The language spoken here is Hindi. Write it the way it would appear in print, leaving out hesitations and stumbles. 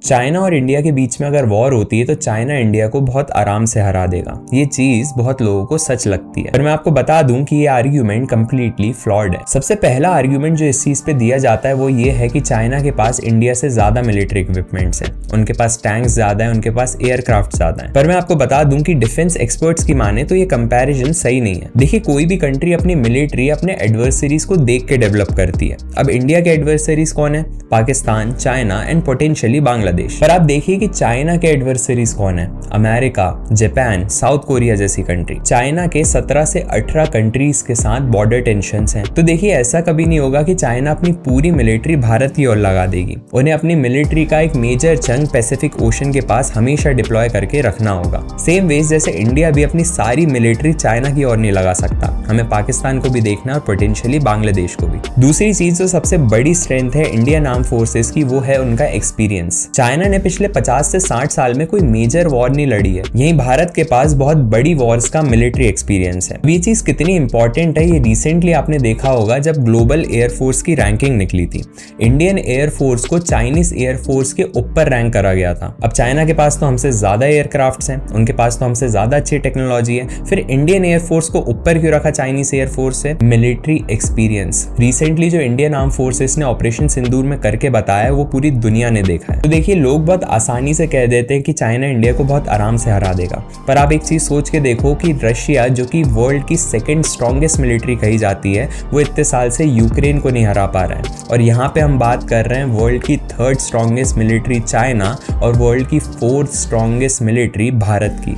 चाइना और इंडिया के बीच में अगर वॉर होती है तो चाइना इंडिया को बहुत आराम से हरा देगा। ये चीज बहुत लोगों को सच लगती है, पर मैं आपको बता दूं कि ये आर्ग्यूमेंट कंप्लीटली फ्लॉड है। सबसे पहला आर्ग्यूमेंट जो इस चीज पे दिया जाता है वो ये है कि चाइना के पास इंडिया से ज्यादा मिलिट्री इक्विपमेंट्स है, उनके पास टैंक्स ज्यादा है, उनके पास एयरक्राफ्ट ज्यादा है। पर मैं आपको बता दूं कि डिफेंस एक्सपर्ट्स की माने तो ये कंपैरिजन सही नहीं है। देखिए, कोई भी कंट्री अपनी मिलिट्री अपने एडवर्सरीज को देख के डेवलप करती है। अब इंडिया के एडवर्सरीज कौन है? Pakistan, China and potentially Bangladesh. पर आप देखिए कि चाइना के एडवर्सरीज कौन है? अमेरिका, जापान, साउथ कोरिया जैसी कंट्री। चाइना के 17 से 18 कंट्रीज के साथ बॉर्डर टेंशंस हैं। तो देखिए, ऐसा कभी नहीं होगा कि चाइना अपनी पूरी मिलिट्री भारत की ओर लगा देगी। उन्हें अपनी मिलिट्री का एक मेजर चंक पैसिफिक ओशन के पास हमेशा डिप्लॉय करके रखना होगा। सेम वेज जैसे इंडिया भी अपनी सारी मिलिट्री चाइना की ओर नहीं लगा सकता। हमें पाकिस्तान को भी देखना और पोटेंशियली बांग्लादेश को भी। दूसरी चीज जो सबसे बड़ी स्ट्रेंथ है इंडियन आर्म फोर्सेस की, वो है उनका एक्सपीरियंस। चाइना ने पिछले 50 से 60 साल में कोई मेजर वॉर नहीं लड़ी है। यहीं भारत के पास बहुत बड़ी वॉर्स का मिलिट्री एक्सपीरियंस है। ये चीज कितनी इंपॉर्टेंट है ये रिसेंटली आपने देखा होगा जब ग्लोबल एयरफोर्स की रैंकिंग निकली थी। इंडियन एयरफोर्स को चाइनीज एयरफोर्स के ऊपर रैंक करा गया था। अब चाइना के पास तो हमसे ज्यादा एयरक्राफ्ट्स हैं, उनके पास तो हमसे ज्यादा अच्छी टेक्नोलॉजी है, फिर इंडियन एयरफोर्स को ऊपर क्यों रखा चाइनीज एयरफोर्स से? Military experience. रिसेंटली जो इंडियन आर्म फोर्सेस ने ऑपरेशन सिंदूर में करके बताया वो पूरी दुनिया ने देखा है। तो देखिए, लोग बहुत आसानी से कह देते हैं कि चाइना इंडिया को बहुत आराम से हरा देगा, पर आप एक चीज सोच के देखो कि रशिया, जो कि वर्ल्ड की सेकंड स्ट्रॉन्गेस्ट मिलिट्री कही जाती है, वो इतने साल से यूक्रेन को नहीं हरा पा रहा है। और यहाँ पे हम बात कर रहे हैं वर्ल्ड की 3rd स्ट्रॉन्गेस्ट मिलिट्री चाइना और वर्ल्ड की 4th स्ट्रॉन्गेस्ट मिलिट्री भारत की।